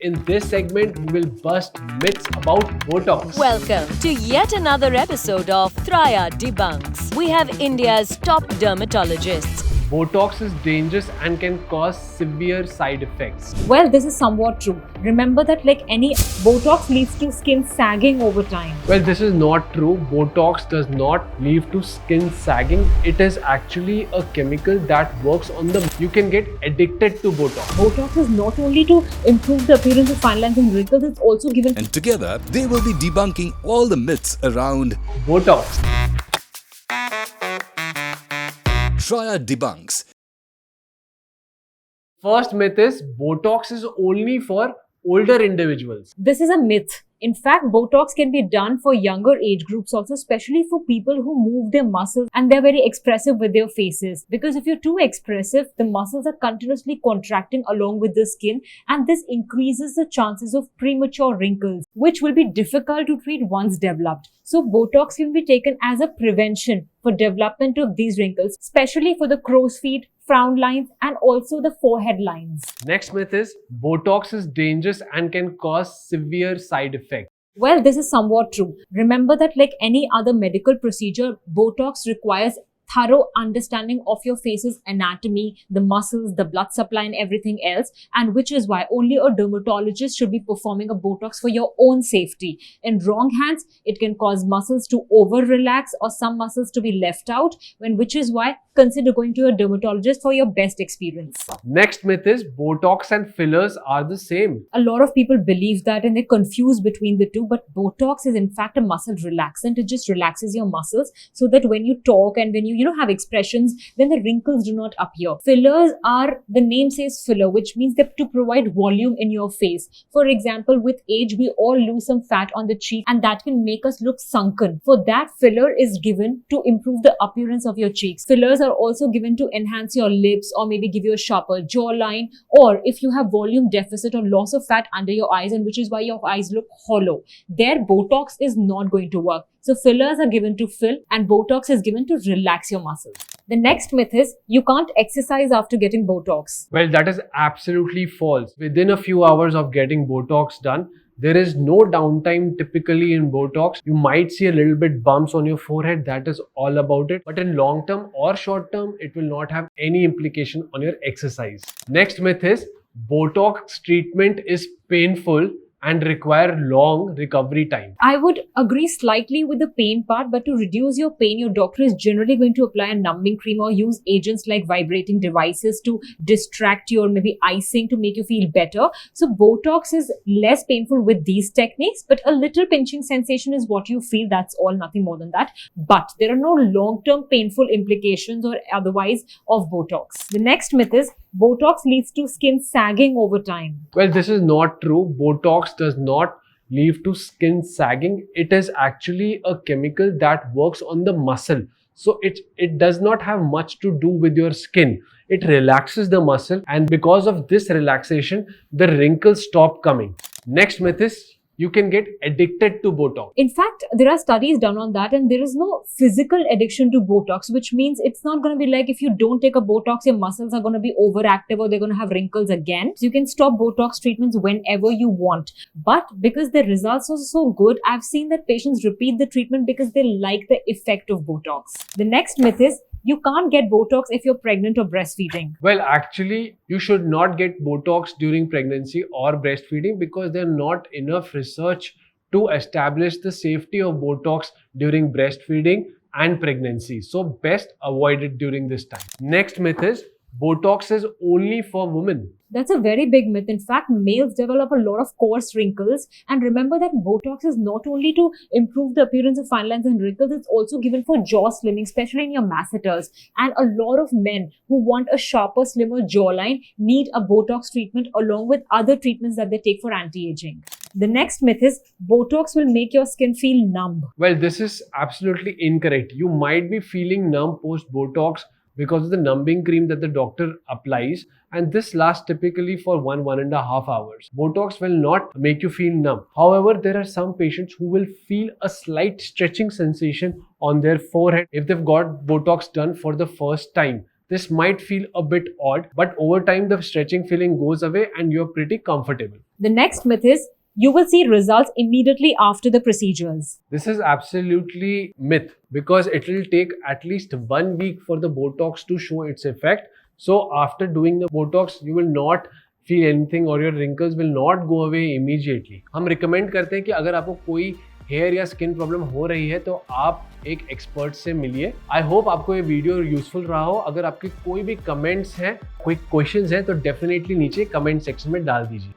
In this segment, we will bust myths about Botox. Welcome to yet another episode of Thraya Debunks. We have India's top dermatologists. Botox is dangerous and can cause severe side effects. Well, this is somewhat true. Remember that like any Botox leads to skin sagging over time. Well, this is not true. Botox does not lead to skin sagging. It is actually a chemical that works on the... You can get addicted to Botox. Botox is not only to improve the appearance of fine lines and wrinkles, it's also given... And together, they will be debunking all the myths around Botox. Thraya Debunks. First myth is Botox is only for older individuals. This is a myth. In fact, Botox can be done for younger age groups also, especially for people who move their muscles and they're very expressive with their faces. Because if you're too expressive, the muscles are continuously contracting along with the skin, and this increases the chances of premature wrinkles, which will be difficult to treat once developed. So Botox can be taken as a prevention for development of these wrinkles, especially for the crow's feet, frown lines, and also the forehead lines. Next myth is Botox is dangerous and can cause severe side effects. Well, this is somewhat true. Remember that like any other medical procedure, Botox requires thorough understanding of your face's anatomy, the muscles, the blood supply and everything else, and which is why only a dermatologist should be performing a Botox for your own safety. In wrong hands, it can cause muscles to over relax or some muscles to be left out, which is why consider going to a dermatologist for your best experience. Next myth is Botox and fillers are the same. A lot of people believe that and they're confused between the two, but Botox is in fact a muscle relaxant. It just relaxes your muscles so that when you talk and when you have expressions, then the wrinkles do not appear. Fillers are, the name says filler, which means that to provide volume in your face. For example, with age, we all lose some fat on the cheek and that can make us look sunken. For that, filler is given to improve the appearance of your cheeks. Fillers are also given to enhance your lips or maybe give you a sharper jawline, or if you have volume deficit or loss of fat under your eyes, and which is why your eyes look hollow. There, Botox is not going to work. So fillers are given to fill and Botox is given to relax your muscles. The next myth is you can't exercise after getting Botox. Well, that is absolutely false. Within a few hours of getting Botox done, there is no downtime typically in Botox. You might see a little bit bumps on your forehead. That is all about it. But in long term or short term, it will not have any implication on your exercise. Next myth is Botox treatment is painful and require long recovery time. I would agree slightly with the pain part, but to reduce your pain, your doctor is generally going to apply a numbing cream or use agents like vibrating devices to distract you or maybe icing to make you feel better. So Botox is less painful with these techniques, but a little pinching sensation is what you feel. That's all, nothing more than that. But there are no long-term painful implications or otherwise of Botox. The next myth is Botox leads to skin sagging over time. Well, this is not true. Botox does not lead to skin sagging. It is actually a chemical that works on the muscle. So it does not have much to do with your skin. It relaxes the muscle, and because of this relaxation, the wrinkles stop coming. Next myth is you can get addicted to Botox. In fact, there are studies done on that, and there is no physical addiction to Botox, which means it's not going to be like if you don't take a Botox, your muscles are going to be overactive or they're going to have wrinkles again. So you can stop Botox treatments whenever you want. But because the results are so good, I've seen that patients repeat the treatment because they like the effect of Botox. The next myth is you can't get Botox if you're pregnant or breastfeeding. Well, actually, you should not get Botox during pregnancy or breastfeeding because there are not enough research to establish the safety of Botox during breastfeeding and pregnancy. So best avoid it during this time. Next myth is Botox is only for women. That's a very big myth. In fact, males develop a lot of coarse wrinkles. And remember that Botox is not only to improve the appearance of fine lines and wrinkles, it's also given for jaw slimming, especially in your masseters. And a lot of men who want a sharper, slimmer jawline need a Botox treatment along with other treatments that they take for anti-aging. The next myth is Botox will make your skin feel numb. Well, this is absolutely incorrect. You might be feeling numb post-Botox because of the numbing cream that the doctor applies, and this lasts typically for 1.5 hours. Botox will not make you feel numb. However, there are some patients who will feel a slight stretching sensation on their forehead if they've got Botox done for the first time. this might feel a bit odd, but over time the stretching feeling goes away and you're pretty comfortable. The next myth is you will see results immediately after the procedures. This is absolutely myth because it will take at least 1 week for the Botox to show its effect. So after doing the Botox, you will not feel anything or your wrinkles will not go away immediately. हम recommend करते हैं कि अगर आपको कोई hair या skin problem हो रही है तो आप एक एक्सपर्ट से मिलिए। आई होप आपको ये वीडियो यूजफुल रहा हो। अगर आपके कोई भी कमेंट्स हैं, कोई क्वेश्चंस हैं तो डेफिनेटली नीचे कमेंट सेक्शन में डाल दीजिए।